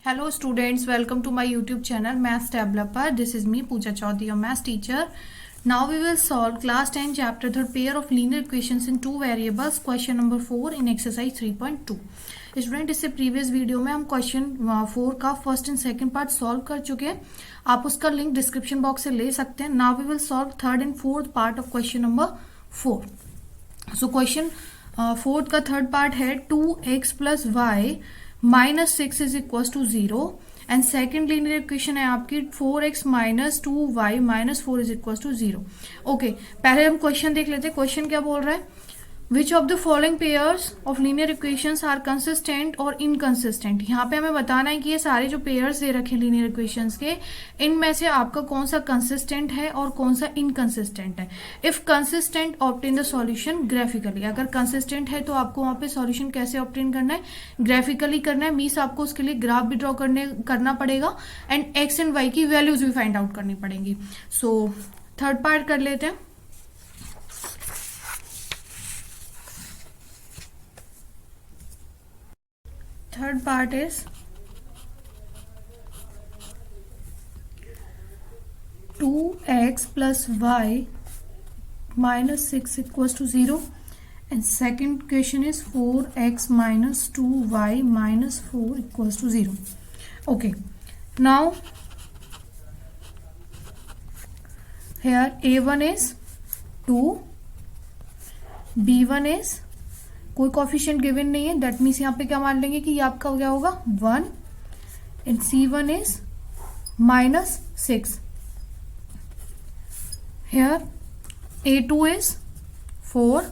Hello students, welcome to my YouTube channel Maths Developer. This is me Pooja Chaudhary, your maths teacher. Now we will solve class 10 chapter 3 pair of linear equations in two variables question number 4 in exercise 3.2. Student इससे previous video में हम question 4 का first and second part solve कर चुके हैं. आप उसका link description box से ले सकते हैं. Now we will solve third and fourth part of question number 4. So question fourth का थर्ड पार्ट है 2x plus y minus 6 is equal to 0 and second linear equation है आपकी 4x minus 2y minus 4 is equal to 0. Okay, पहले हम question देख लेते हैं. Question क्या बोल रहा है? Which of the following pairs of linear equations are consistent और इनकंसिस्टेंट. यहाँ पे हमें बताना है कि ये सारे जो पेयर्स दे रखे लीनियर इक्वेशंस के, इनमें से आपका कौन सा कंसिस्टेंट है और कौन सा इनकंसिस्टेंट है. If consistent obtain the solution graphically. अगर कंसिस्टेंट है तो आपको वहां पे सॉल्यूशन कैसे ऑब्टेन करना है? ग्राफिकली करना है. मीन्स आपको उसके लिए ग्राफ भी ड्रॉ करना पड़ेगा एंड एक्स एंड वाई की वैल्यूज भी फाइंड आउट करनी पड़ेंगी. सो थर्ड पार्ट कर लेते हैं. Third part is 2x plus y minus 6 equals to 0 and second question is 4x minus 2y minus 4 equals to 0. Okay, now here a1 is 2, b1 is कोई coefficient given नहीं है. That means यहाँ पे क्या मान लेंगे कि ये आपका क्या होगा 1 and c1 is minus 6. Here a2 is 4,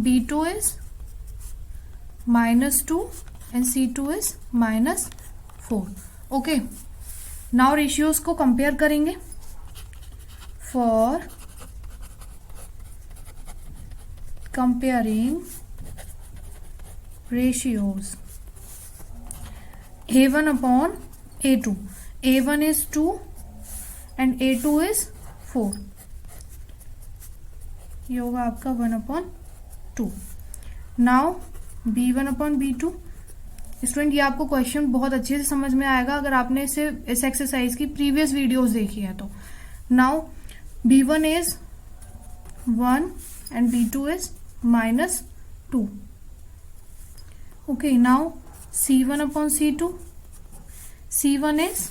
b2 is minus 2 and c2 is minus 4. Okay, now ratios को कंपेयर करेंगे. For comparing ratios a1 upon a2. a1 is 2 and a2 is 4. ये होगा आपका 1 upon 2. Now b1 upon b2. Student ये आपको question बहुत अच्छे से समझ में आएगा अगर आपने इस एक्सरसाइज की प्रीवियस वीडियोस देखी है तो. Now b1 is 1 and b2 is minus 2. Okay, now c1 upon c2. c1 is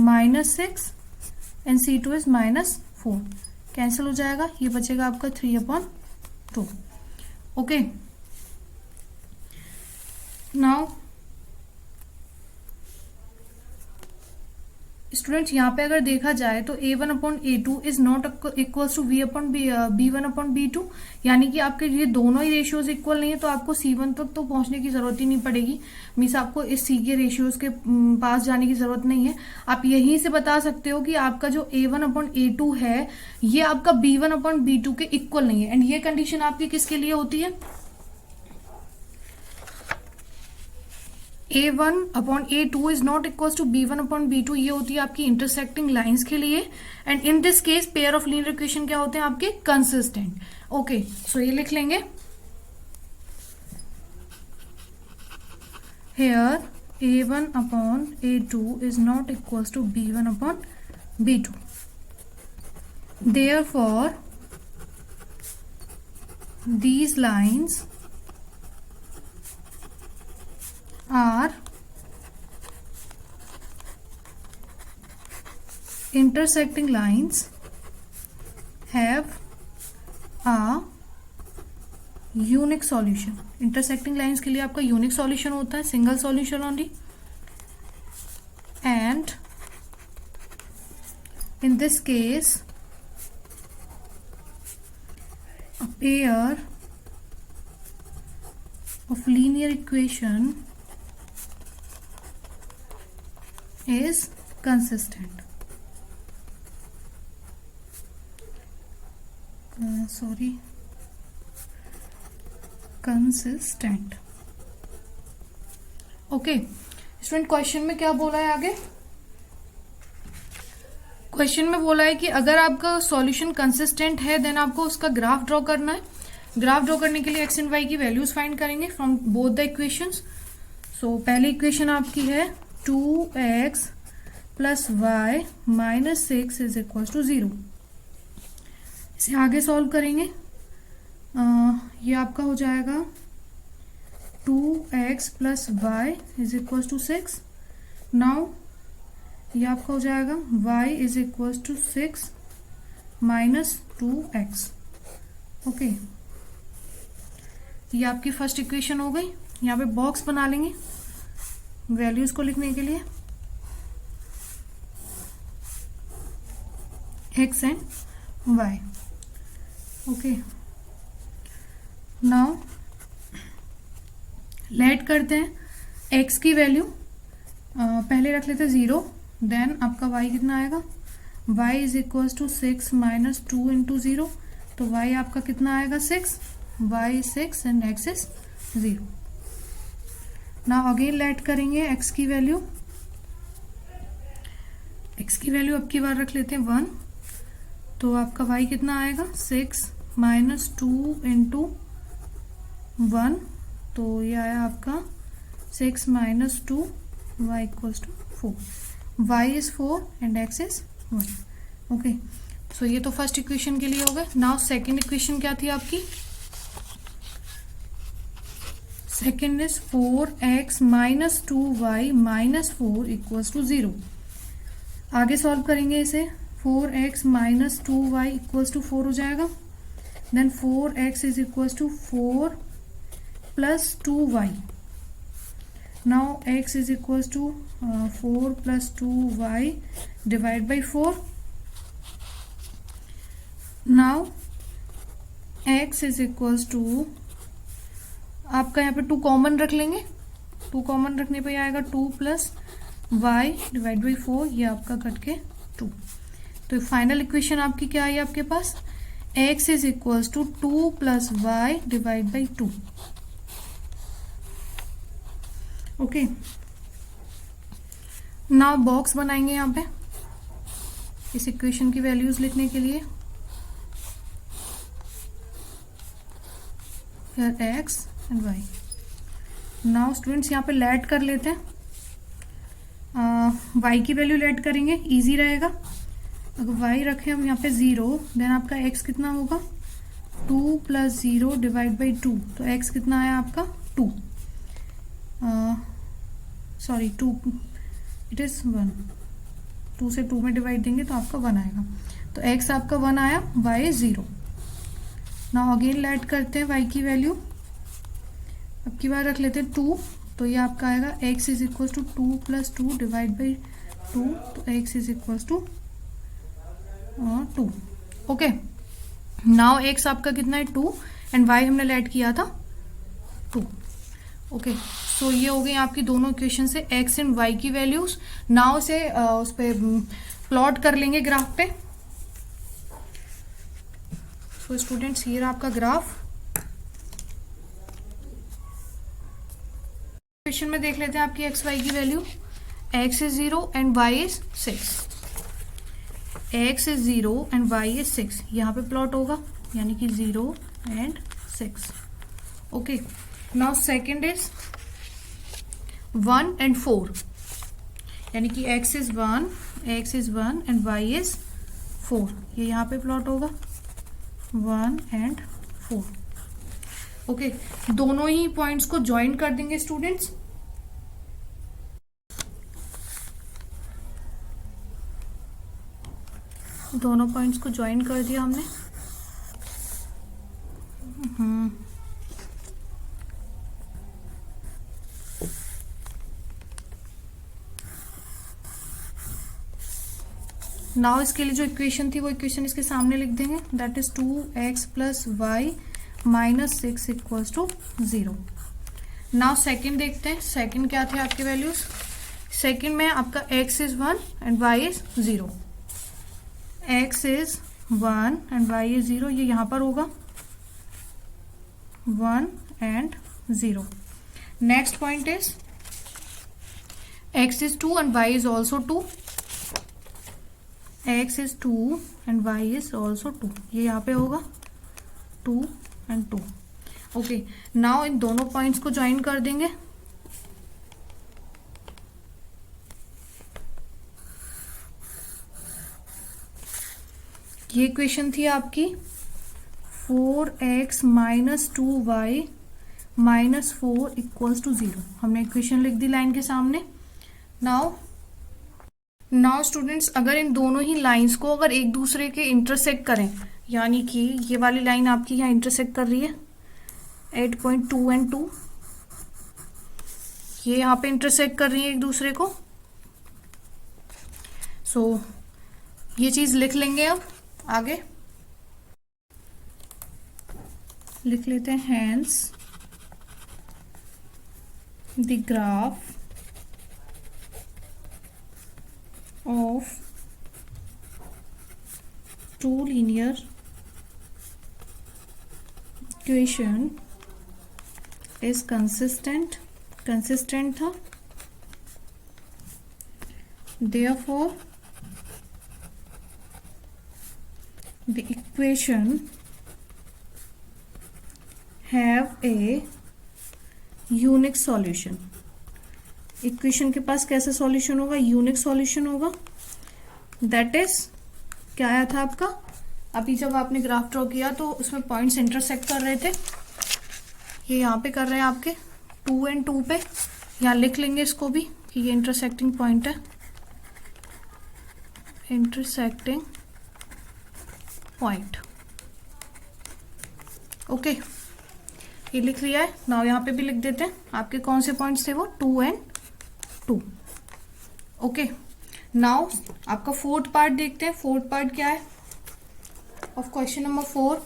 minus 6 and c2 is minus 4. Cancel हो जाएगा. ये बचेगा आपका 3 upon 2. Okay, now स्टूडेंट्स यहाँ पे अगर देखा जाए तो a1 upon a2 is not equals to v upon b1 upon b2. यानी कि आपके ये दोनों ही रेशियोज इक्वल नहीं है तो आपको c1 तक तो पहुंचने की जरूरत ही नहीं पड़ेगी. मीन्स आपको इस c के रेशियोज के पास जाने की जरूरत नहीं है. आप यहीं से बता सकते हो कि आपका जो a1 अपॉन a2 है ये आपका b1 अपॉन b2 के इक्वल नहीं है. एंड ये कंडीशन आपकी किसके लिए होती है? a1 upon a2 is not equal to b1 upon b2. ये होती है आपकी इंटरसेक्टिंग लाइंस के लिए. And in this case pair of linear equation क्या होते हैं आपके? कंसिस्टेंट. ओके, सो ये लिख लेंगे. Here a1 upon a2 is not equal to b1 upon b2. Therefore these lines are intersecting lines have a unique solution. intersecting lines के लिए आपका unique solution होता है, single solution only. And in this case a pair of linear equation is consistent. Consistent. Okay student, question में क्या बोला है आगे? क्वेश्चन में बोला है कि अगर आपका सॉल्यूशन कंसिस्टेंट है देन आपको उसका ग्राफ ड्रॉ करना है. ग्राफ ड्रॉ करने के लिए एक्स एंड वाई की वैल्यूज फाइंड करेंगे from both the equations. So पहली इक्वेशन आपकी है 2x plus y minus 6 is equal to 0। इसे आगे सॉल्व करेंगे। ये आपका हो जाएगा 2x plus y is equal to 6। Now ये आपका हो जाएगा y is equal to 6 minus 2x। Okay, ये आपकी फर्स्ट इक्वेशन हो गई। यहाँ पे बॉक्स बना लेंगे वैल्यूज को लिखने के लिए, x and y। Okay, now let करते हैं x की वैल्यू पहले रख लेते हैं 0, देन आपका y कितना आएगा, y is equal to 6 minus 2 into 0, तो y आपका कितना आएगा 6, y is 6 and x is 0। Now again let करेंगे x की वैल्यू। x की वैल्यू अब की बार रख लेते हैं 1, तो आपका y कितना आएगा 6 माइनस 2 इंटू 1, तो ये आया आपका 6 minus 2, y equals to 4, y is 4 and x is 1। Okay, so ये तो फर्स्ट इक्वेशन के लिए हो गए। नाउ सेकेंड इक्वेशन क्या थी आपकी, second is 4x minus 2y minus 4 equals to 0। आगे सॉल्व करेंगे इसे, 4x minus 2y equals to 4 हो जाएगा, then 4x is equals to 4 plus 2y। Now x is equals to 4 plus 2y divide by 4। Now x is equals to, आपका यहाँ पे 2 common रख लेंगे, 2 कॉमन रखने पे आएगा 2 प्लस y डिवाइड बाई 4, ये आपका कट के 2। तो फाइनल इक्वेशन आपकी क्या आई आपके पास, x is equals to 2 plus y divide by 2। Okay, now box बनाएंगे यहाँ पे इस इक्वेशन की वैल्यूज लिखने के लिए, फिर x and y। Now students यहाँ पे लेट कर लेते हैं, y की वैल्यू लेट करेंगे, इजी रहेगा। अगर y रखें हम यहाँ पे 0, देन आपका x कितना होगा 2 प्लस 0 डिवाइड बाई 2, तो x कितना आया आपका 2, सॉरी 2, इट इज 1, 2 से 2 में डिवाइड देंगे तो आपका 1 आएगा, तो x आपका 1 आया, y is 0। Now again let करते हैं y की वैल्यू, अब की बार रख लेते हैं 2, तो ये आपका आएगा x is equal to 2 plus 2 divide by 2, तो x is equal to 2। Okay, now x आपका कितना है 2 एंड y हमने लेट किया था 2। ओके, सो ये हो गई आपकी दोनों इक्वेशन से x एंड y की वैल्यूज। नाउ से उस पे प्लॉट कर लेंगे ग्राफ पे। सो स्टूडेंट्स, ये रहा आपका ग्राफ। इक्वेशन में देख लेते हैं आपकी x y की value, x is 0 and y is 6, x is 0 and y is 6, यहाँ पे प्लॉट होगा, यानी कि 0 and 6। Okay, now second is 1 and 4, यानी कि x is 1 and y is 4, ये यहाँ पे प्लॉट होगा 1 एंड 4। ओके, दोनों ही पॉइंट्स को ज्वाइन कर देंगे स्टूडेंट्स। दोनों पॉइंट्स को ज्वाइन कर दिया हमने। नाउ इसके लिए जो इक्वेशन थी वो इक्वेशन इसके सामने लिख देंगे, that is 2x plus y minus 6 equals to 0। Now second देखते हैं, सेकेंड क्या थे आपके वैल्यूज। सेकेंड में आपका x is 1 and y is 0, x is 1 and y is 0, ये यहां पर होगा 1 and 0। Next point is x is 2 and y is also 2, x is 2 and y is also 2, ये यहाँ पे होगा 2 and 2। ओके, नाउ इन दोनों पॉइंट्स को ज्वाइन कर देंगे। ये इक्वेशन थी आपकी 4x minus 2y minus 4 equals to 0। हमने इक्वेशन लिख दी लाइन के सामने। नाउ स्टूडेंट्स, अगर इन दोनों ही लाइंस को अगर एक दूसरे के इंटरसेक्ट करें, यानी कि ये वाली लाइन आपकी यहाँ इंटरसेक्ट कर रही है 8.2 एंड 2, ये यहाँ पे इंटरसेक्ट कर रही है एक दूसरे को। सो ये चीज लिख लेंगे। अब आगे लिख लेते हैं, hence the graph of two linear equation is consistent था, therefore the equation have a unique solution। Equation के पास कैसा सॉल्यूशन होगा? यूनिक सॉल्यूशन होगा। दैट इज क्या आया था आपका? अभी जब आपने ग्राफ ड्रॉ किया तो उसमें पॉइंट्स इंटरसेक्ट कर रहे थे, ये यहाँ पे कर रहे हैं आपके 2 एंड 2 पे। यहाँ लिख लेंगे इसको भी कि ये इंटरसेक्टिंग पॉइंट है, इंटरसेक्टिंग पॉइंट। ओके, ये लिख लिया है। नाउ यहाँ पे भी लिख देते हैं आपके कौन से पॉइंट्स थे वो, 2 एंड 2। ओके, नाउ आपका फोर्थ पार्ट देखते हैं। फोर्थ पार्ट क्या है of question number 4?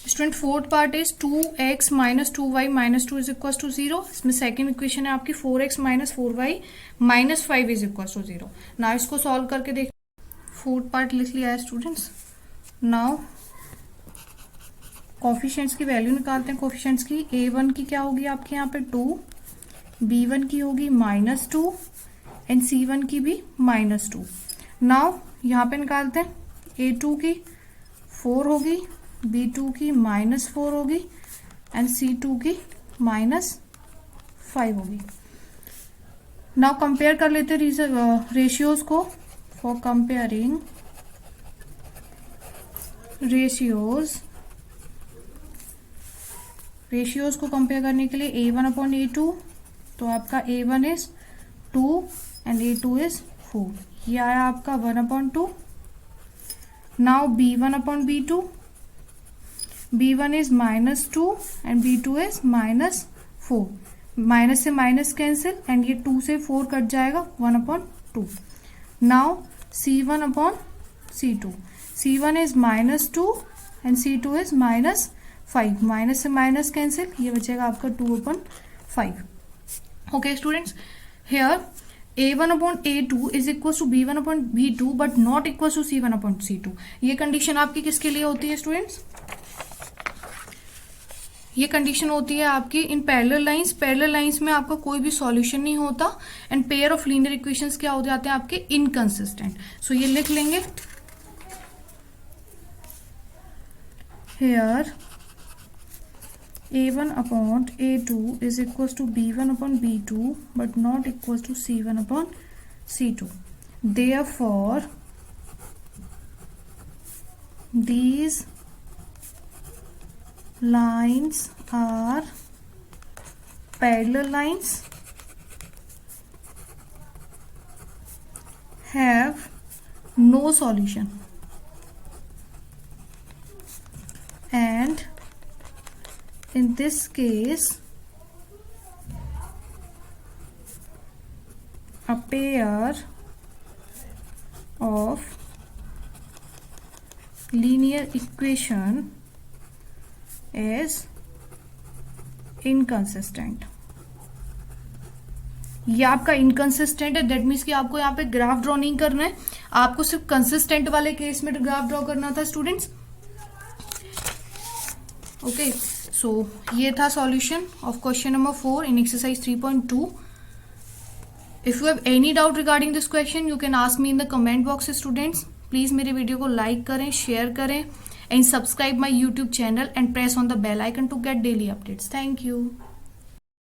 Student, fourth part is 2x minus 2y minus 2 is equal to 0। इसमें सेकेंड इक्वेशन है आपकी 4x minus 4y minus 5 is equal to 0। Now इसको solve करके देख। फोर्थ पार्ट लिख लिया है स्टूडेंट्स। नाउ कोफिशिएंट्स की वैल्यू निकालते हैं। कोफिशिएंट्स की a1 की क्या होगी आपके यहाँ पे 2, b1 की होगी -2 एंड c1 की भी -2। नाउ यहाँ पे निकालते हैं, a2 की 4 होगी, b2 की -4 होगी एंड c2 की -5 होगी। नाउ कंपेयर कर लेते हैं रेशियोज को। फॉर कंपेयरिंग रेशियोज को कंपेयर करने के लिए a1/a2, तो आपका a1 is 2 and a2 is 4। ये आया आपका 1/2। Now b1/b2, b1 is -2 and b2 is -4। Minus से माइनस कैंसिल एंड ये 2 से 4 कट जाएगा, 1/2। Now c1/c2, c1 is -2 and c2 is -5। Minus से माइनस कैंसिल, ये बचेगा आपका 2/5। Okay students, here a1/a2 is equal to b1/b2 but not equal to c1/c2। ये condition आपकी किसके लिए होती है स्टूडेंट्स? ये कंडीशन होती है आपकी in parallel lines. Parallel lines में आपका कोई भी सॉल्यूशन नहीं होता and pair of linear equations क्या हो जाते हैं आपके, इनकंसिस्टेंट। सो ये लिख लेंगे here a1/a2 is equals to b1/b2 but not equals to c1/c2. Therefore, these lines are parallel lines, have no solution, and in this case a pair of linear equation is inconsistent। ये आपका inconsistent है, that means कि आपको यहाँ पे graph draw नहीं करना है, आपको सिर्फ कंसिस्टेंट वाले केस में ग्राफ ड्रॉ करना था स्टूडेंट्स। ओके, सो ये था solution of question number 4 in exercise 3.2। If you have any doubt regarding this question you can ask me in the comment box. Students please मेरे video को like करें, share करें and subscribe my YouTube channel and press on the bell icon to get daily updates. Thank you.